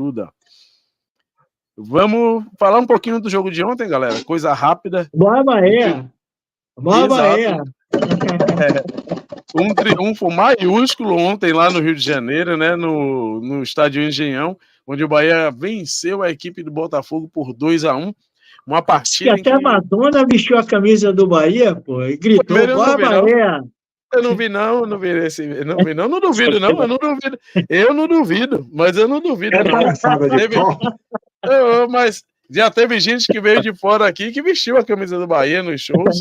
ajuda. Vamos falar um pouquinho do jogo de ontem, galera. Coisa rápida. Boa Bahia! Boa Bahia! Um triunfo maiúsculo ontem lá no Rio de Janeiro, né? No estádio Engenhão, onde o Bahia venceu a equipe do Botafogo por 2-1. Uma partida que até a Madonna vestiu a camisa do Bahia, pô, e gritou, boa Bahia! Eu não vi, não duvido, não, eu não duvido, mas eu não duvido, não. Mas já teve gente que veio de fora aqui que vestiu a camisa do Bahia nos shows.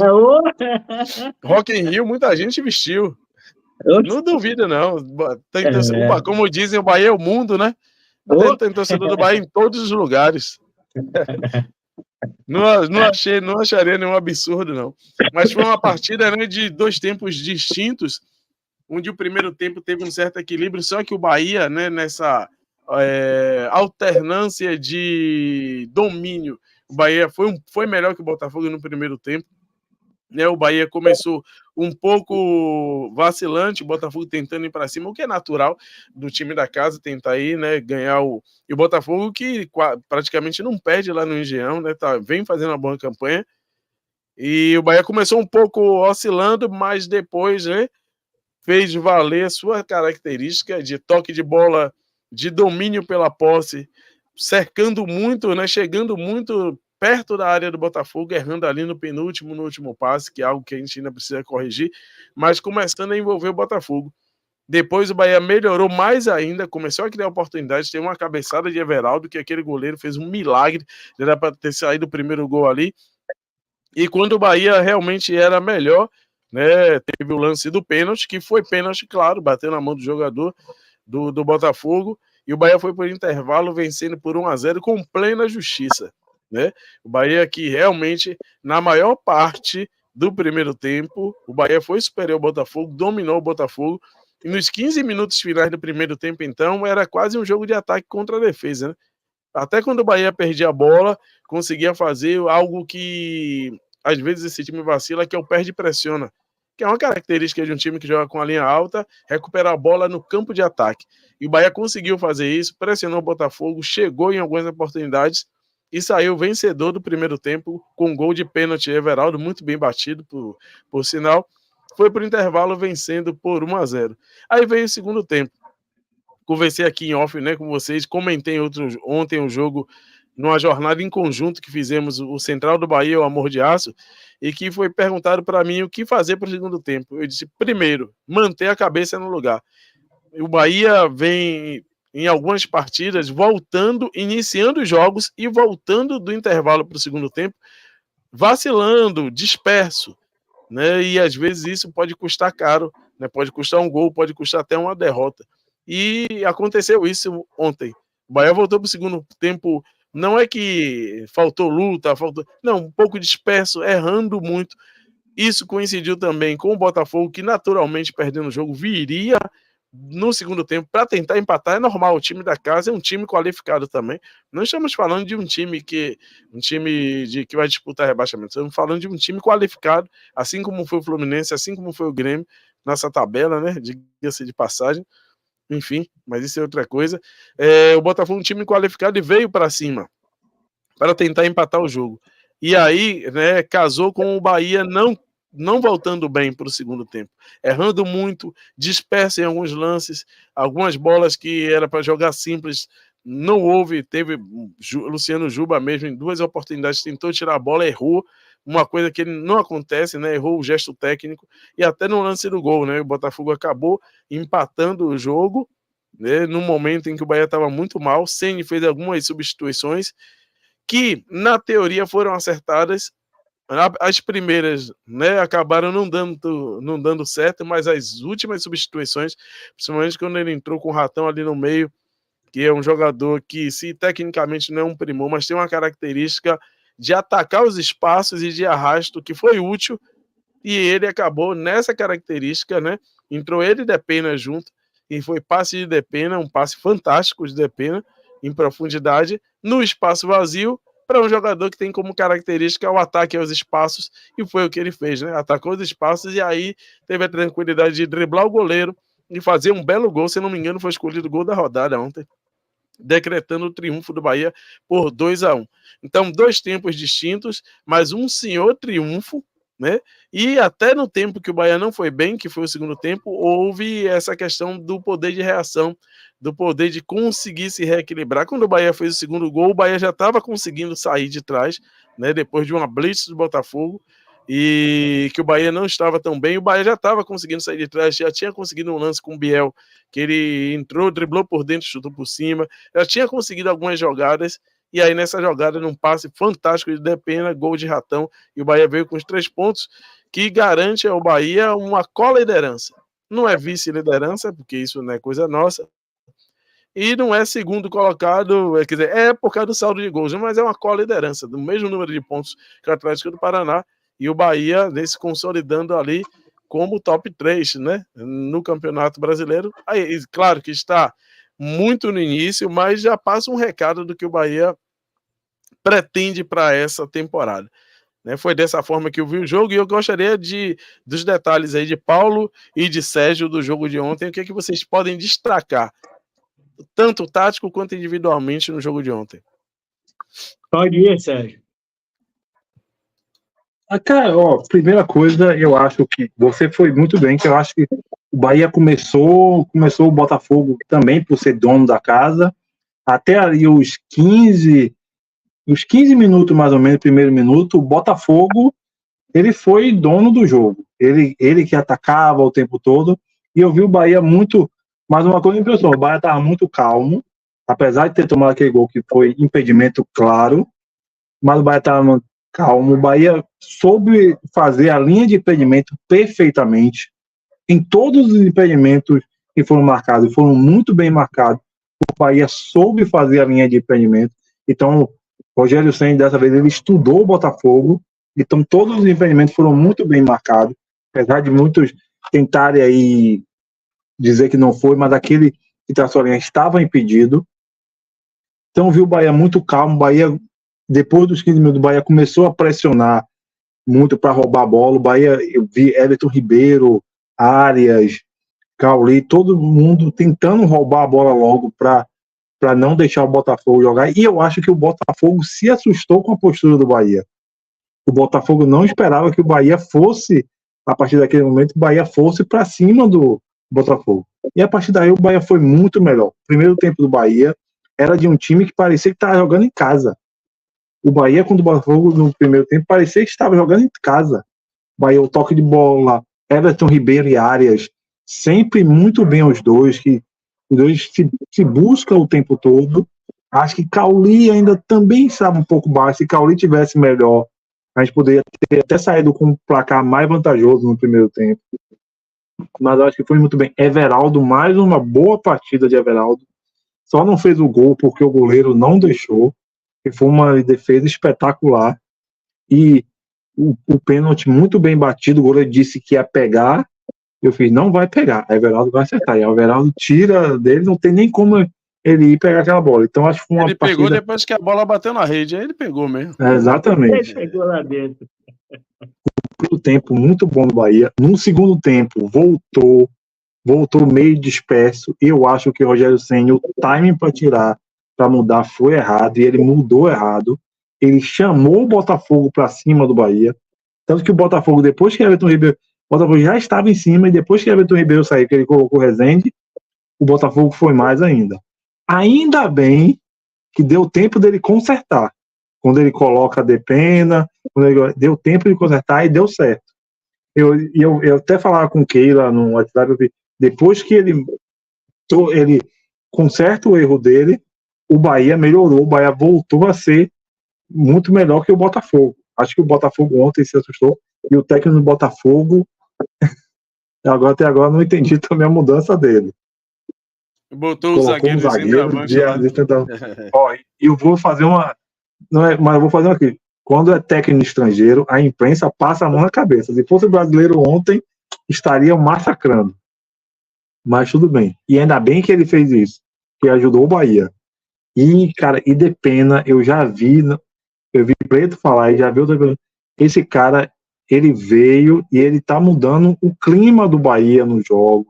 Rock in Rio, muita gente vestiu. Não duvido, não. Como dizem, o Bahia é o mundo, né? Tem torcedor do Bahia em todos os lugares. Não acharia nenhum absurdo, não. Mas foi uma partida, né, de dois tempos distintos, onde o primeiro tempo teve um certo equilíbrio, só que o Bahia, né, nessa alternância de domínio, o Bahia foi melhor que o Botafogo no primeiro tempo. Né, o Bahia começou um pouco vacilante, o Botafogo tentando ir para cima, o que é natural do time da casa, tentar ir, né, ganhar e o Botafogo que praticamente não perde lá no Engenhão, né, vem fazendo uma boa campanha, e o Bahia começou um pouco oscilando, mas depois, né, fez valer a sua característica de toque de bola, de domínio pela posse, cercando muito, né, chegando muito perto da área do Botafogo, errando ali no último passe, que é algo que a gente ainda precisa corrigir, mas começando a envolver o Botafogo. Depois o Bahia melhorou mais ainda, começou a criar oportunidades, tem uma cabeçada de Everaldo, que aquele goleiro fez um milagre, era para ter saído o primeiro gol ali. E quando o Bahia realmente era melhor, né, teve o lance do pênalti, que foi pênalti, claro, bateu na mão do jogador do Botafogo, e o Bahia foi por intervalo vencendo por 1-0 com plena justiça. Né? O Bahia que realmente, na maior parte do primeiro tempo, o Bahia foi superior ao Botafogo, dominou o Botafogo, e nos 15 minutos finais do primeiro tempo, então, era quase um jogo de ataque contra a defesa, né? Até quando o Bahia perdia a bola, conseguia fazer algo que às vezes esse time vacila, que é o perde-pressiona, que é uma característica de um time que joga com a linha alta, recuperar a bola no campo de ataque. E o Bahia conseguiu fazer isso, pressionou o Botafogo, chegou em algumas oportunidades, e saiu vencedor do primeiro tempo com um gol de pênalti. Everaldo, muito bem batido, por sinal. Foi para o intervalo vencendo por 1-0. Aí veio o segundo tempo. Conversei aqui em off, né, com vocês, comentei ontem o jogo numa jornada em conjunto que fizemos, o Central do Bahia, o Amor de Aço, e que foi perguntado para mim o que fazer para o segundo tempo. Eu disse, primeiro, manter a cabeça no lugar. O Bahia vem em algumas partidas, iniciando os jogos e voltando do intervalo para o segundo tempo, vacilando, disperso, né? E às vezes isso pode custar caro, né? Pode custar um gol, pode custar até uma derrota. E aconteceu isso ontem. O Bahia voltou para o segundo tempo, não é que faltou luta, não, um pouco disperso, errando muito. Isso coincidiu também com o Botafogo, que naturalmente, perdendo o jogo, viria no segundo tempo para tentar empatar. É normal, o time da casa é um time qualificado também. Não estamos falando de um time que vai disputar rebaixamento, estamos falando de um time qualificado, assim como foi o Fluminense, assim como foi o Grêmio, nessa tabela, né? Diga-se de passagem. Enfim, mas isso é outra coisa. O Botafogo é um time qualificado e veio para cima para tentar empatar o jogo. E aí, né, casou com o Bahia não voltando bem para o segundo tempo, errando muito, disperso em alguns lances, algumas bolas que era para jogar simples, não houve, teve Luciano Juba mesmo, em 2 oportunidades, tentou tirar a bola, errou, uma coisa que não acontece, né, errou o gesto técnico, e até no lance do gol, né, o Botafogo acabou empatando o jogo, né, num momento em que o Bahia estava muito mal, Ceni fez algumas substituições, que na teoria foram acertadas. As primeiras, né, acabaram não dando certo, mas as últimas substituições, principalmente quando ele entrou com o Ratão ali no meio, que é um jogador que, se tecnicamente não é um primor, mas tem uma característica de atacar os espaços e de arrasto, que foi útil, e ele acabou nessa característica, né? Entrou ele e Depena junto, e foi passe de Depena, um passe fantástico de Depena, em profundidade, no espaço vazio, para um jogador que tem como característica o ataque aos espaços, e foi o que ele fez, né? Atacou os espaços e aí teve a tranquilidade de driblar o goleiro e fazer um belo gol. Se não me engano, foi escolhido o gol da rodada ontem. decretando o triunfo do Bahia por 2-1. Então, 2 tempos distintos, mas um senhor triunfo, né? E até no tempo que o Bahia não foi bem, que foi o segundo tempo, houve essa questão do poder de reação, do poder de conseguir se reequilibrar. Quando o Bahia fez o segundo gol, o Bahia já estava conseguindo sair de trás, né? Depois de uma blitz do Botafogo, e que o Bahia não estava tão bem, o Bahia já estava conseguindo sair de trás, já tinha conseguido um lance com o Biel, que ele entrou, driblou por dentro, chutou por cima, já tinha conseguido algumas jogadas, e aí nessa jogada, num passe fantástico de Depena, gol de Ratão, e o Bahia veio com os 3 pontos, que garante ao Bahia uma co-liderança. Não é vice-liderança, porque isso não é coisa nossa, e não é segundo colocado, quer dizer, é por causa do saldo de gols, mas é uma co-liderança, do mesmo número de pontos que o Atlético do Paraná, e o Bahia se consolidando ali como top 3, né, no Campeonato Brasileiro. Aí, claro que está muito no início, mas já passa um recado do que o Bahia pretende para essa temporada. Né, foi dessa forma que eu vi o jogo, e eu gostaria dos detalhes aí de Paulo e de Sérgio do jogo de ontem, o que é que vocês podem destacar, tanto tático quanto individualmente no jogo de ontem. Pode ir, Sérgio. Cara, primeira coisa, eu acho que você foi muito bem, que eu acho que o Bahia começou o Botafogo também por ser dono da casa, até ali os 15 minutos mais ou menos, primeiro minuto, o Botafogo, ele foi dono do jogo, ele que atacava o tempo todo, e eu vi o Bahia muito, mas uma coisa impressionante, o Bahia estava muito calmo, apesar de ter tomado aquele gol que foi impedimento claro, mas o Bahia estava calmo, o Bahia soube fazer a linha de impedimento perfeitamente, em todos os impedimentos que foram marcados, foram muito bem marcados, o Bahia soube fazer a linha de impedimento, então Rogério Ceni dessa vez ele estudou o Botafogo, então todos os impedimentos foram muito bem marcados, apesar de muitos tentarem aí dizer que não foi, mas aquele que traçou a linha estava impedido. Então viu o Bahia muito calmo, o Bahia, depois dos 15 minutos, o Bahia começou a pressionar muito para roubar a bola, o Bahia, eu vi Everton Ribeiro, Arias, Cauli, todo mundo tentando roubar a bola logo para não deixar o Botafogo jogar, e eu acho que o Botafogo se assustou com a postura do Bahia. O Botafogo não esperava que o Bahia fosse, a partir daquele momento, o Bahia fosse para cima do Botafogo. E a partir daí o Bahia foi muito melhor. O primeiro tempo do Bahia era de um time que parecia que estava jogando em casa. O Bahia contra o Botafogo no primeiro tempo parecia que estava jogando em casa. O Bahia, o toque de bola, Everton Ribeiro e Arias, sempre muito bem os dois, que os dois se buscam o tempo todo. Acho que Cauli ainda também estava um pouco baixo. Se Cauli tivesse melhor, a gente poderia ter até saído com um placar mais vantajoso no primeiro tempo. Mas eu acho que foi muito bem. Everaldo, mais uma boa partida de Everaldo. Só não fez o gol porque o goleiro não deixou. E foi uma defesa espetacular. E o pênalti muito bem batido. O goleiro disse que ia pegar. Eu fiz, não vai pegar. A Everaldo vai acertar. E a Everaldo tira dele, não tem nem como ele ir pegar aquela bola. Então acho que foi uma partida... Ele pegou depois que a bola bateu na rede. Aí ele pegou mesmo. Exatamente. Ele pegou lá dentro. No tempo muito bom do Bahia. No segundo tempo, voltou meio disperso. Eu acho que o Rogério Ceni, o timing para tirar, para mudar, foi errado. E ele mudou errado. Ele chamou o Botafogo para cima do Bahia. Tanto que o Botafogo, depois que Everton Ribeiro... O Botafogo já estava em cima, e depois que Everton Ribeiro saiu, que ele colocou o Rezende, o Botafogo foi mais ainda. Ainda bem que deu tempo dele consertar. Quando ele coloca a Depena, deu tempo de consertar e deu certo. Eu até falava com o Keila no WhatsApp, depois que ele conserta o erro dele, o Bahia melhorou, o Bahia voltou a ser muito melhor que o Botafogo. Acho que o Botafogo ontem se assustou, e o técnico do Botafogo até agora não entendi também a mudança dele. Botou o zagueiro e eu vou fazer uma... mas eu vou fazer uma aqui. Quando é técnico estrangeiro, a imprensa passa a mão na cabeça. Se fosse brasileiro ontem, estaria massacrando. Mas tudo bem. E ainda bem que ele fez isso, que ajudou o Bahia. E, cara, e Depena, eu vi Preto falar, e já vi outra coisa. Esse cara, ele veio e ele tá mudando o clima do Bahia no jogo.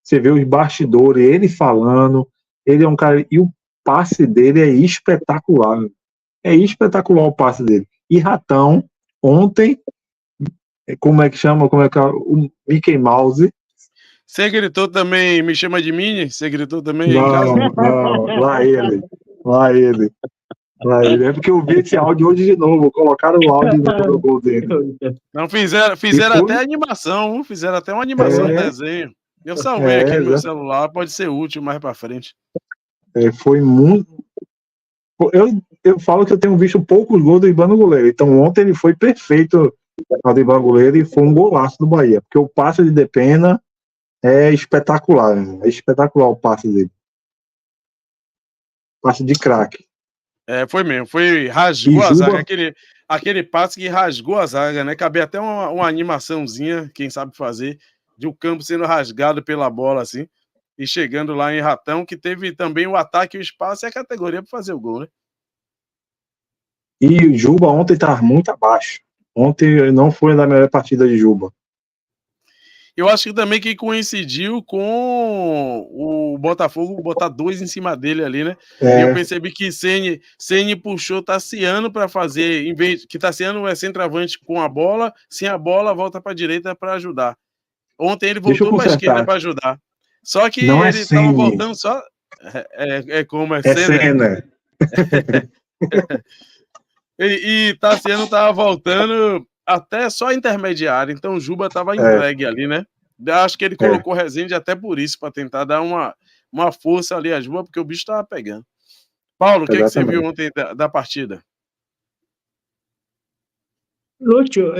Você vê os bastidores, ele falando, ele é um cara... passe dele é espetacular. É espetacular o passe dele. E Ratão, ontem, como é que chama? O Mickey Mouse. Você gritou também, me chama de Mini? Você gritou também em casa? Não, lá ele. É porque eu vi esse áudio hoje de novo. Colocaram o áudio no gol dele. Não, fizeram até animação, fizeram até uma animação de desenho. Eu salvei aqui no meu celular, pode ser útil mais pra frente. Foi muito. Eu falo que eu tenho visto poucos gols do Ivan goleiro. Então ontem ele foi perfeito do Ivan goleiro e foi um golaço do Bahia. Porque o passe de Depena é espetacular. É espetacular o passe dele. Passe de craque. Foi mesmo, rasgou a zaga, aquele passe que rasgou a zaga, né? Cabia até uma animaçãozinha, quem sabe fazer, de um campo sendo rasgado pela bola, assim, e chegando lá em Ratão, que teve também o ataque, o espaço e a categoria para fazer o gol, né? E o Juba ontem estava muito abaixo. Ontem não foi a melhor partida de Juba. Eu acho que também que coincidiu com o Botafogo botar 2 em cima dele ali, né? E eu percebi que Ceni puxou Tassiano para fazer, em vez que Tassiano é centroavante com a bola, sem a bola volta para a direita para ajudar. Ontem ele voltou para a esquerda para ajudar. Só que não ele estava voltando só como é Cena. E Tassiano estava voltando até só intermediário, então o Juba estava entregue ali, né? Acho que ele colocou Rezende até por isso, para tentar dar uma força ali a Juba, porque o bicho estava pegando. Paulo, o que você viu ontem da partida? Lúcio,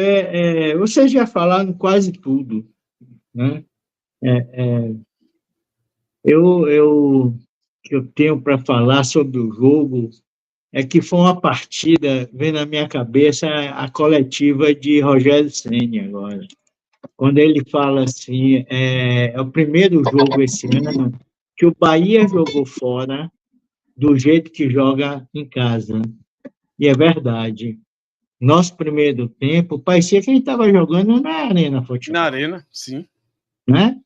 vocês já falaram quase tudo, né? Eu tenho para falar sobre o jogo é que foi uma partida, vem na minha cabeça a coletiva de Rogério Ceni agora. Quando ele fala assim, é o primeiro jogo esse ano que o Bahia jogou fora do jeito que joga em casa. E é verdade. Nosso primeiro tempo, parecia que ele estava jogando na Arena Futebol. Na Arena, sim. Né?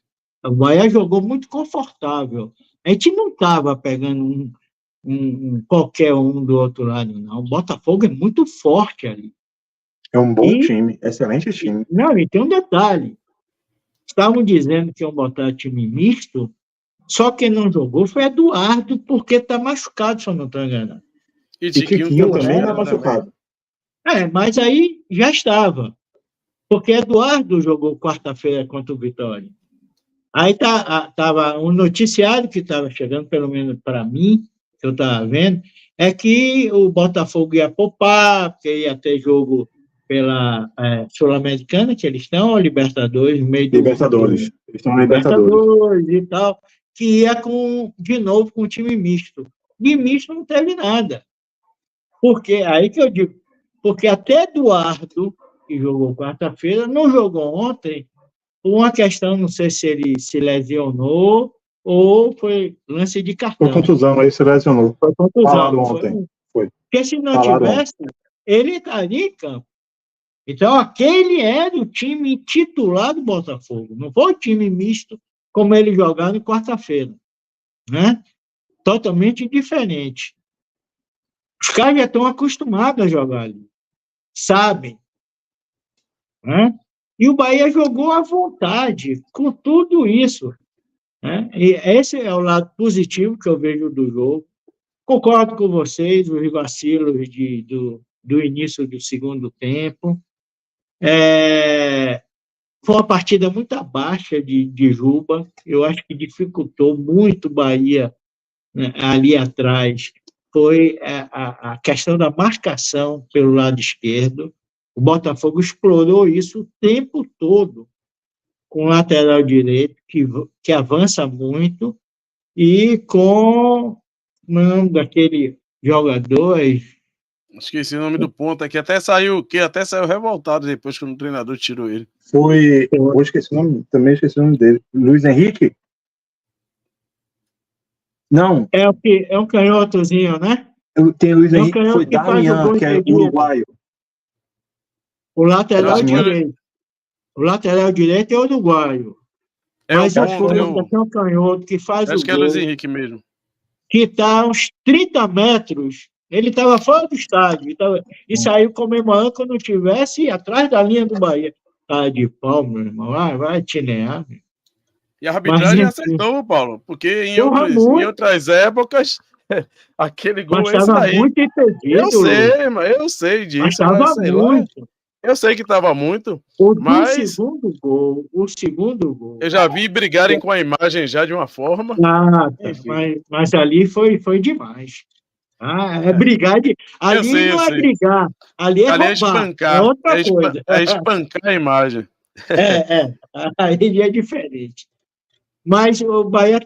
O Bahia jogou muito confortável. A gente não estava pegando qualquer um do outro lado, não. O Botafogo é muito forte ali. É um bom time, excelente time. Não, e tem um detalhe. Estavam dizendo que iam botar time misto, só quem não jogou foi Eduardo, porque está machucado, se eu não estou enganado. E Tiquinho também está machucado. Mas aí já estava. Porque Eduardo jogou quarta-feira contra o Vitória. Aí estava um noticiário que estava chegando, pelo menos para mim, que eu estava vendo, é que o Botafogo ia poupar, porque ia ter jogo pela Sul-Americana, que eles estão, ou Libertadores, no meio do... Libertadores. Eles estão na Libertadores e tal, que ia de novo com o time misto. De misto não teve nada. Porque, aí que eu digo, porque até Eduardo, que jogou quarta-feira, não jogou ontem, por uma questão, não sei se ele se lesionou ou foi lance de cartão. Foi contusão, aí se lesionou. Foi contusão. Falado ontem. Foi. Porque se não tivesse, ele estaria em campo. Então, aquele era o time titular do Botafogo. Não foi o time misto como ele jogava em quarta-feira. Né? Totalmente diferente. Os caras já estão acostumados a jogar ali. Sabem. Né? E o Bahia jogou à vontade com tudo isso. Né? E esse é o lado positivo que eu vejo do jogo. Concordo com vocês, os vacilos do início do segundo tempo. Foi uma partida muito abaixo de Juba. Eu acho que dificultou muito o Bahia, né, ali atrás. Foi a questão da marcação pelo lado esquerdo. O Botafogo explorou isso o tempo todo, com o lateral direito, que avança muito, e com daquele jogador... Esqueci o nome do ponta, que até saiu revoltado depois que o treinador tirou ele. Eu esqueci o nome, também esqueci o nome dele. Luiz Henrique? Não. É um canhotozinho, né? Tem Luiz Henrique, foi Damian, que é uruguaio. O lateral direito. O lateral direito é uruguaio. Mas acho que é um canhoto que faz o gol. Acho que é Luiz Henrique mesmo. que está a uns 30 metros, ele estava fora do estádio, e saiu comemorando como não estivesse atrás da linha do Bahia. Tá de pau, meu irmão, vai tinear. E a arbitragem acertou, Paulo, porque em outras épocas, aquele gol mas esse daí... muito impedido. Eu sei disso. Mas estava muito. Eu sei que estava muito, mas... O segundo gol... Eu já vi brigarem com a imagem já de uma forma. Mas ali foi demais. É brigar de... Ali não é brigar, ali é roubar. Espancar. É outra coisa. É espancar a imagem. Aí é diferente. Mas o Bahia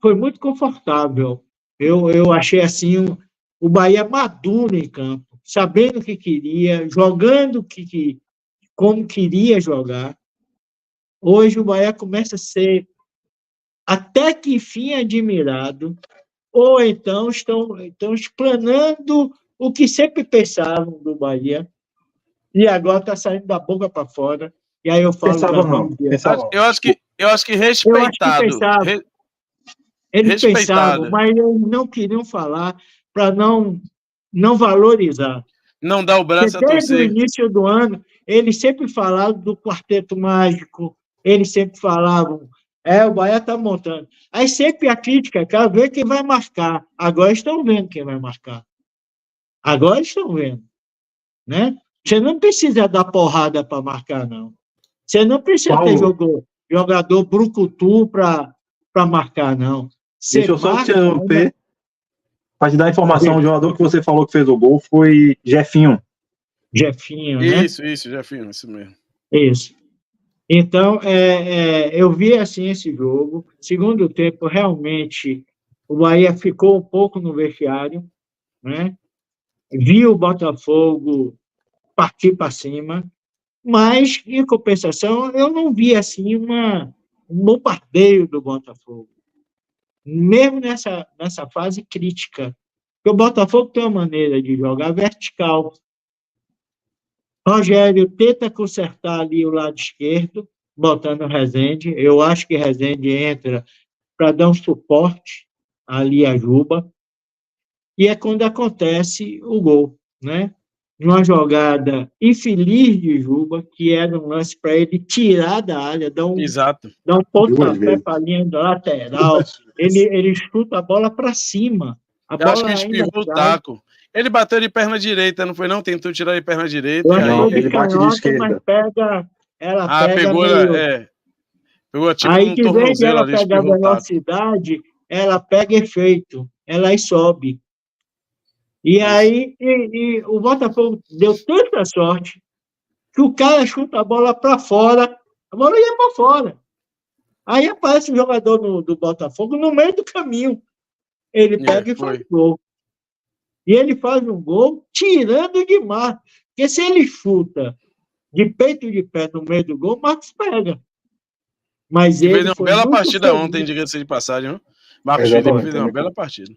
foi muito confortável. Eu achei assim, o Bahia maduro em campo, sabendo o que queria, jogando como queria jogar. Hoje o Bahia começa a ser até que enfim admirado, ou então estão explanando o que sempre pensavam do Bahia, e agora está saindo da boca para fora. E aí eu falo... Eu acho que respeitado. Eles pensavam, mas eles não queriam falar para não valorizar. Não dar o braço a torcer. Desde o início do ano, eles sempre falavam do quarteto mágico, eles sempre falavam, o Bahia está montando. Aí sempre a crítica, quero ver quem vai marcar. Agora estão vendo quem vai marcar. Agora estão vendo. Né? Você não precisa dar porrada para marcar, não. Você não precisa ter jogador brucutu para marcar, não. Deixa eu só te interromper. Para te dar informação, o jogador que você falou que fez o gol foi Jefinho. Jefinho, né? Isso, Jefinho, isso mesmo. Isso. Então, eu vi assim esse jogo. Segundo tempo, realmente, o Bahia ficou um pouco no vestiário, né? Vi o Botafogo partir para cima, mas, em compensação, eu não vi assim um bombardeio do Botafogo. Mesmo nessa fase crítica. Porque o Botafogo tem uma maneira de jogar vertical. Rogério tenta consertar ali o lado esquerdo, botando o Rezende. Eu acho que Rezende entra para dar um suporte ali a Juba. E é quando acontece o gol, né? Numa jogada infeliz de Juba, que era um lance para ele tirar da área, dar um pontapé para a linha da lateral. Ele chuta a bola para cima. Eu acho que espirrou o taco. Ele bateu de perna direita, não foi não? Tentou tirar de perna direita. Não, ele bate de esquerda. Mas pega pegou meio... Pegou tipo aí, um tornozelo ali, ela pega velocidade, ela pega efeito. Ela sobe. E aí, o Botafogo deu tanta sorte que o cara chuta a bola para fora, a bola ia para fora. Aí aparece o jogador do Botafogo no meio do caminho. Ele pega e faz gol. E ele faz um gol tirando de mar. Porque se ele chuta de peito de pé no meio do gol, o Marcos pega. Mas ele fez uma bela partida ontem, diga-se de passagem. Marcos Felipe fez uma bela partida.